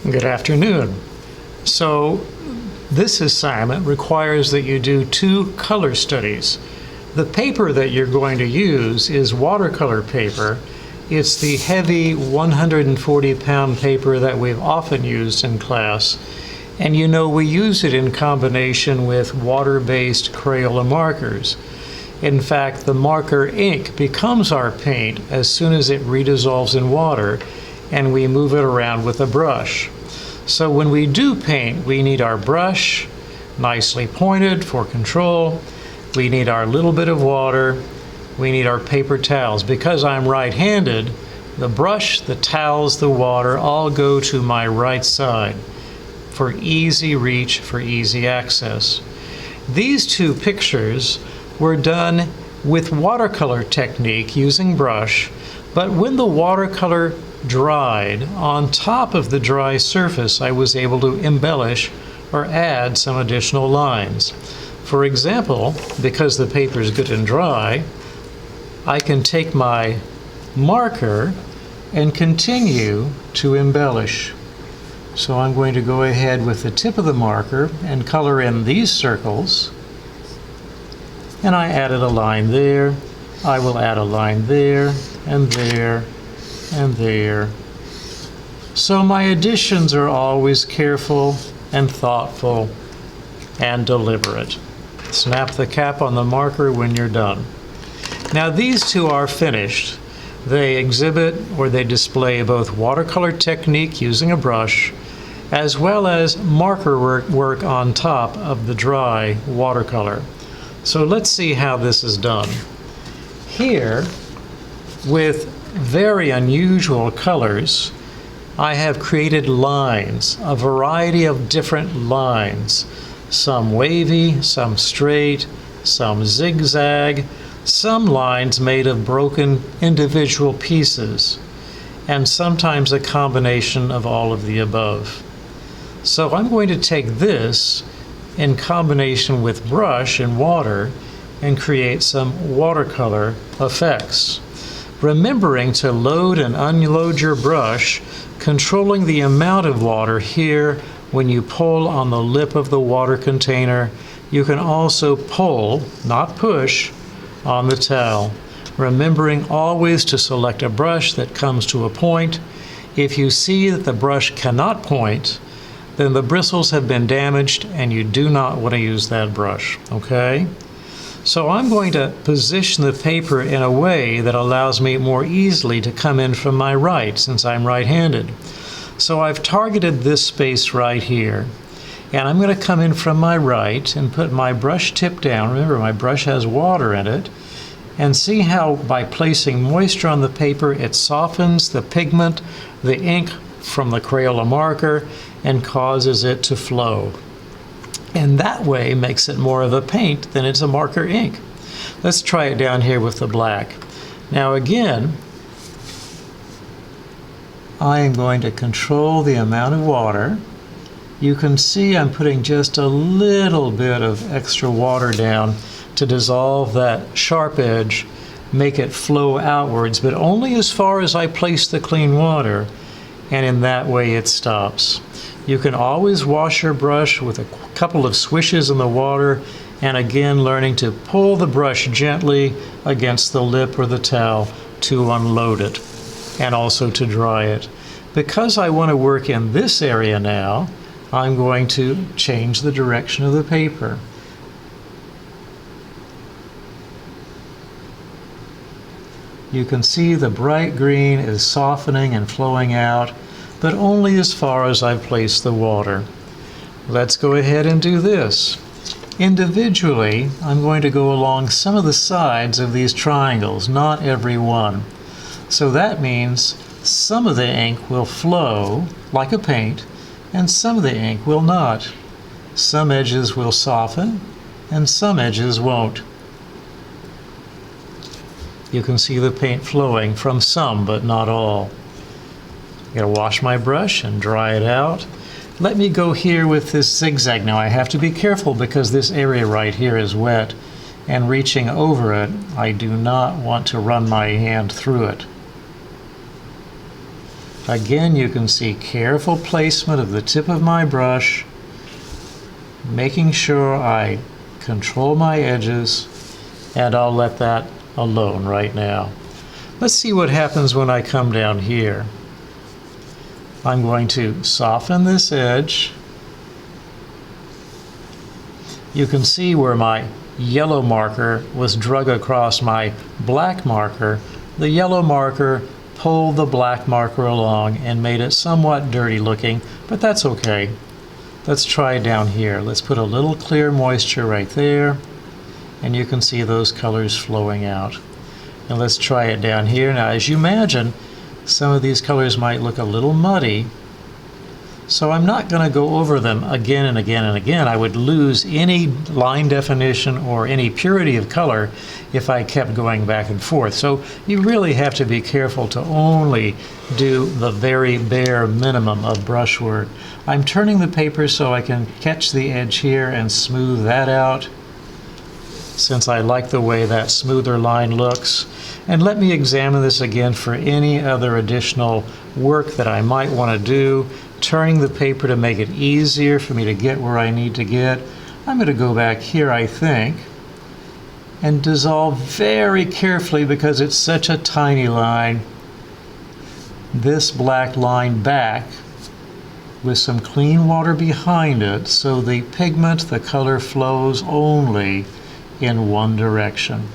Good afternoon. So this assignment requires that you do 2 color studies. The paper that you're going to use is watercolor paper. It's the heavy 140-pound paper that we've often used in class. And you know we use it in combination with water-based Crayola markers. In fact, the marker ink becomes our paint as soon as it redissolves in water and we move it around with a brush. So when we do paint, we need our brush, nicely pointed for control. We need our little bit of water. We need our paper towels. Because I'm right-handed, the brush, the towels, the water all go to my right side for easy reach, for easy access. These 2 pictures were done with watercolor technique using brush, but when the watercolor dried, on top of the dry surface, I was able to embellish or add some additional lines. For example, because the paper is good and dry, I can take my marker and continue to embellish. So I'm going to go ahead with the tip of the marker and color in these circles. And I added a line there. I will add a line there, and there, and there. So my additions are always careful and thoughtful and deliberate. Snap the cap on the marker when you're done. Now these 2 are finished. They exhibit or they display both watercolor technique using a brush as well as marker work on top of the dry watercolor. So let's see how this is done. Here, with very unusual colors, I have created lines, a variety of different lines. Some wavy, some straight, some zigzag, some lines made of broken individual pieces, and sometimes a combination of all of the above. So I'm going to take this in combination with brush and water and create some watercolor effects. Remembering to load and unload your brush, controlling the amount of water here when you pull on the lip of the water container. You can also pull, not push, on the towel. Remembering always to select a brush that comes to a point. If you see that the brush cannot point, then the bristles have been damaged and you do not want to use that brush, okay? So I'm going to position the paper in a way that allows me more easily to come in from my right, since I'm right-handed. So I've targeted this space right here, and I'm going to come in from my right and put my brush tip down. Remember, my brush has water in it, and see how by placing moisture on the paper, it softens the pigment, the ink from the Crayola marker, and causes it to flow. And that way makes it more of a paint than it's a marker ink. Let's try it down here with the black. Now again, I am going to control the amount of water. You can see I'm putting just a little bit of extra water down to dissolve that sharp edge, make it flow outwards, but only as far as I place the clean water, and in that way it stops. You can always wash your brush with a couple of swishes in the water, and again learning to pull the brush gently against the lip or the towel to unload it, and also to dry it. Because I want to work in this area now, I'm going to change the direction of the paper. You can see the bright green is softening and flowing out, but only as far as I've placed the water. Let's go ahead and do this. Individually, I'm going to go along some of the sides of these triangles, not every one. So that means some of the ink will flow like a paint, and some of the ink will not. Some edges will soften, and some edges won't. You can see the paint flowing from some, but not all. I'm going to wash my brush and dry it out. Let me go here with this zigzag. Now I have to be careful because this area right here is wet, and reaching over it, I do not want to run my hand through it. Again, you can see careful placement of the tip of my brush, making sure I control my edges, and I'll let that alone right now. Let's see what happens when I come down here. I'm going to soften this edge. You can see where my yellow marker was drug across my black marker. The yellow marker pulled the black marker along and made it somewhat dirty looking, but that's okay. Let's try it down here. Let's put a little clear moisture right there, and you can see those colors flowing out. And let's try it down here. Now, as you imagine, some of these colors might look a little muddy, so I'm not going to go over them again and again and again. I would lose any line definition or any purity of color if I kept going back and forth. So you really have to be careful to only do the very bare minimum of brushwork. I'm turning the paper so I can catch the edge here and smooth that out, since I like the way that smoother line looks. And let me examine this again for any other additional work that I might want to do, turning the paper to make it easier for me to get where I need to get. I'm going to go back here, I think, and dissolve very carefully, because it's such a tiny line, this black line back with some clean water behind it, so the pigment, the color, flows only in one direction.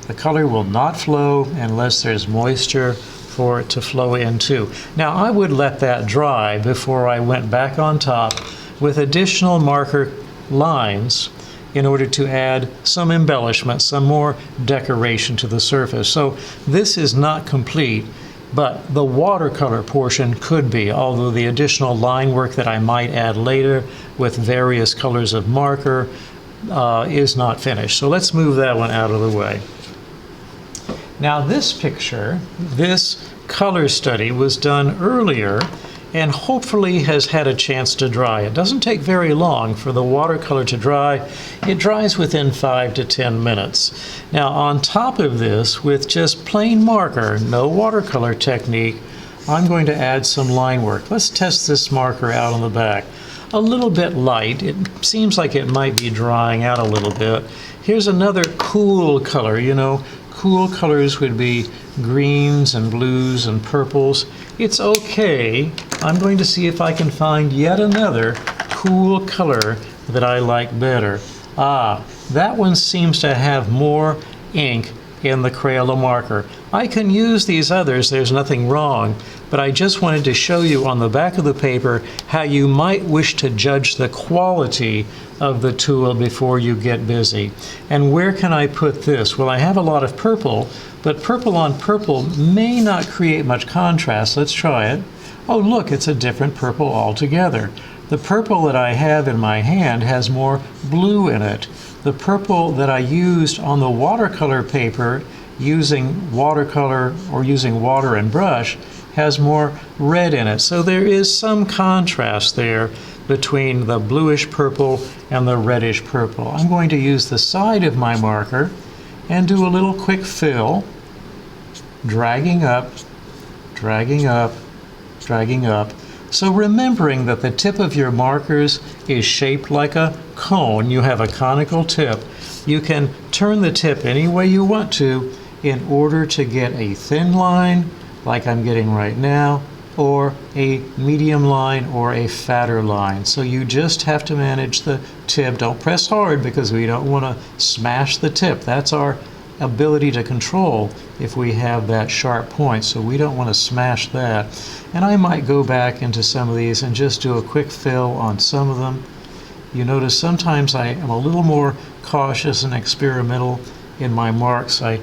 The color will not flow unless there's moisture for it to flow into. Now, I would let that dry before I went back on top with additional marker lines in order to add some embellishment, some more decoration to the surface. So this is not complete, but the watercolor portion could be, although the additional line work that I might add later with various colors of marker is not finished. So let's move that one out of the way. Now, this picture, this color study, was done earlier and hopefully has had a chance to dry. It doesn't take very long for the watercolor to dry. It dries within 5 to 10 minutes. Now, on top of this, with just plain marker, no watercolor technique, I'm going to add some line work. Let's test this marker out on the back. A little bit light. It seems like it might be drying out a little bit. Here's another cool color. You know, cool colors would be greens and blues and purples. It's okay. I'm going to see if I can find yet another cool color that I like better. Ah, that one seems to have more ink in the Crayola marker. I can use these others, there's nothing wrong, but I just wanted to show you on the back of the paper how you might wish to judge the quality of the tool before you get busy. And where can I put this? Well, I have a lot of purple, but purple on purple may not create much contrast. Let's try it. Oh, look, it's a different purple altogether. The purple that I have in my hand has more blue in it. The purple that I used on the watercolor paper using watercolor or using water and brush has more red in it. So there is some contrast there between the bluish purple and the reddish purple. I'm going to use the side of my marker and do a little quick fill, dragging up, dragging up, dragging up. So remembering that the tip of your markers is shaped like a cone, you have a conical tip, you can turn the tip any way you want to in order to get a thin line, like I'm getting right now, or a medium line or a fatter line. So you just have to manage the tip. Don't press hard because we don't want to smash the tip. That's our ability to control if we have that sharp point, so we don't want to smash that. And I might go back into some of these and just do a quick fill on some of them. You notice sometimes I am a little more cautious and experimental in my marks. I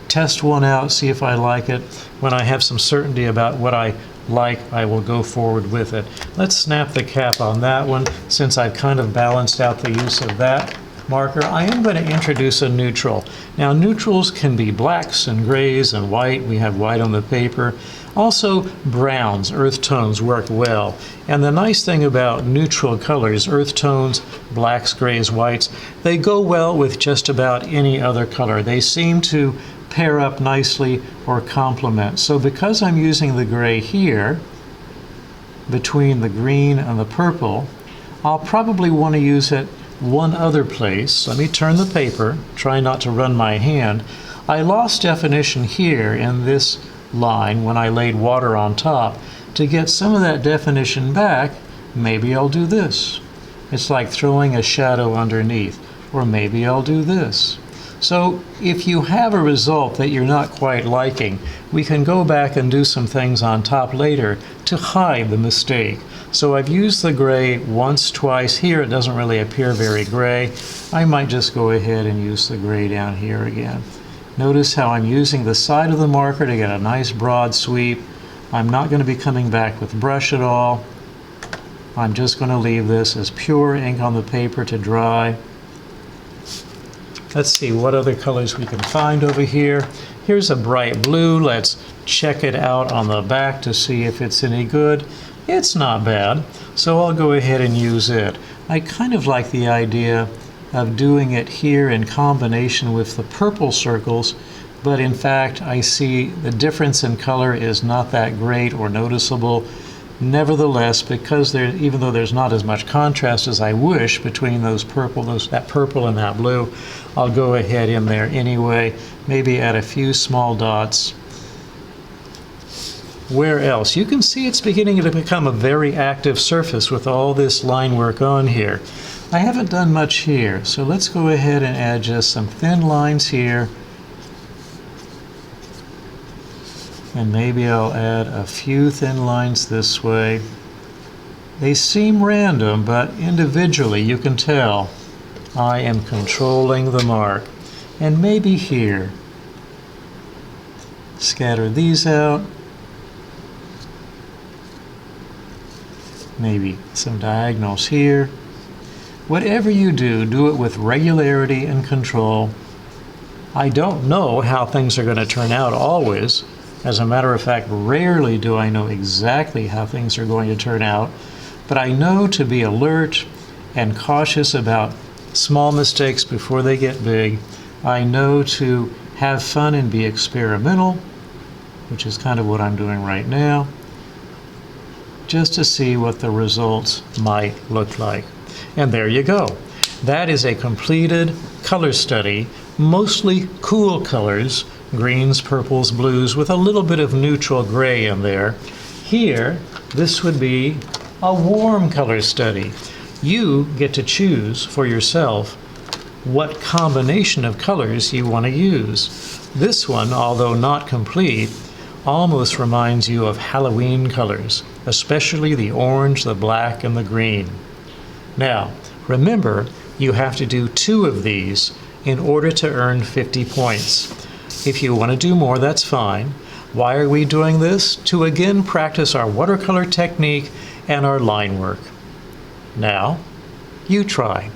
test one out, see if I like it. When I have some certainty about what I like, I will go forward with it. Let's snap the cap on that one. Since I've kind of balanced out the use of that marker, I am going to introduce a neutral. Now, neutrals can be blacks and grays and white. We have white on the paper. Also, browns, earth tones work well. And the nice thing about neutral colors, earth tones, blacks, grays, whites, they go well with just about any other color. They seem to pair up nicely or complement. So because I'm using the gray here, between the green and the purple, I'll probably want to use it one other place. Let me turn the paper, try not to run my hand. I lost definition here in this line when I laid water on top. To get some of that definition back, maybe I'll do this. It's like throwing a shadow underneath. Or maybe I'll do this. So if you have a result that you're not quite liking, we can go back and do some things on top later to hide the mistake. So I've used the gray once, twice. Here it doesn't really appear very gray. I might just go ahead and use the gray down here again. Notice how I'm using the side of the marker to get a nice broad sweep. I'm not going to be coming back with brush at all. I'm just going to leave this as pure ink on the paper to dry. Let's see what other colors we can find over here. Here's a bright blue. Let's check it out on the back to see if it's any good. It's not bad, so I'll go ahead and use it. I kind of like the idea of doing it here in combination with the purple circles, but in fact I see the difference in color is not that great or noticeable. Nevertheless, because even though there's not as much contrast as I wish between that purple and that blue, I'll go ahead in there anyway, maybe add a few small dots. Where else? You can see it's beginning to become a very active surface with all this line work on here. I haven't done much here, so let's go ahead and add just some thin lines here. And maybe I'll add a few thin lines this way. They seem random, but individually you can tell I am controlling the mark. And maybe here. Scatter these out. Maybe some diagonals here. Whatever you do, do it with regularity and control. I don't know how things are going to turn out always. As a matter of fact, rarely do I know exactly how things are going to turn out, but I know to be alert and cautious about small mistakes before they get big. I know to have fun and be experimental, which is kind of what I'm doing right now, just to see what the results might look like. And there you go. That is a completed color study, mostly cool colors, greens, purples, blues, with a little bit of neutral gray in there. Here, this would be a warm color study. You get to choose for yourself what combination of colors you want to use. This one, although not complete, almost reminds you of Halloween colors, especially the orange, the black, and the green. Now, remember, you have to do 2 of these in order to earn 50 points. If you want to do more, that's fine. Why are we doing this? To again practice our watercolor technique and our line work. Now, you try.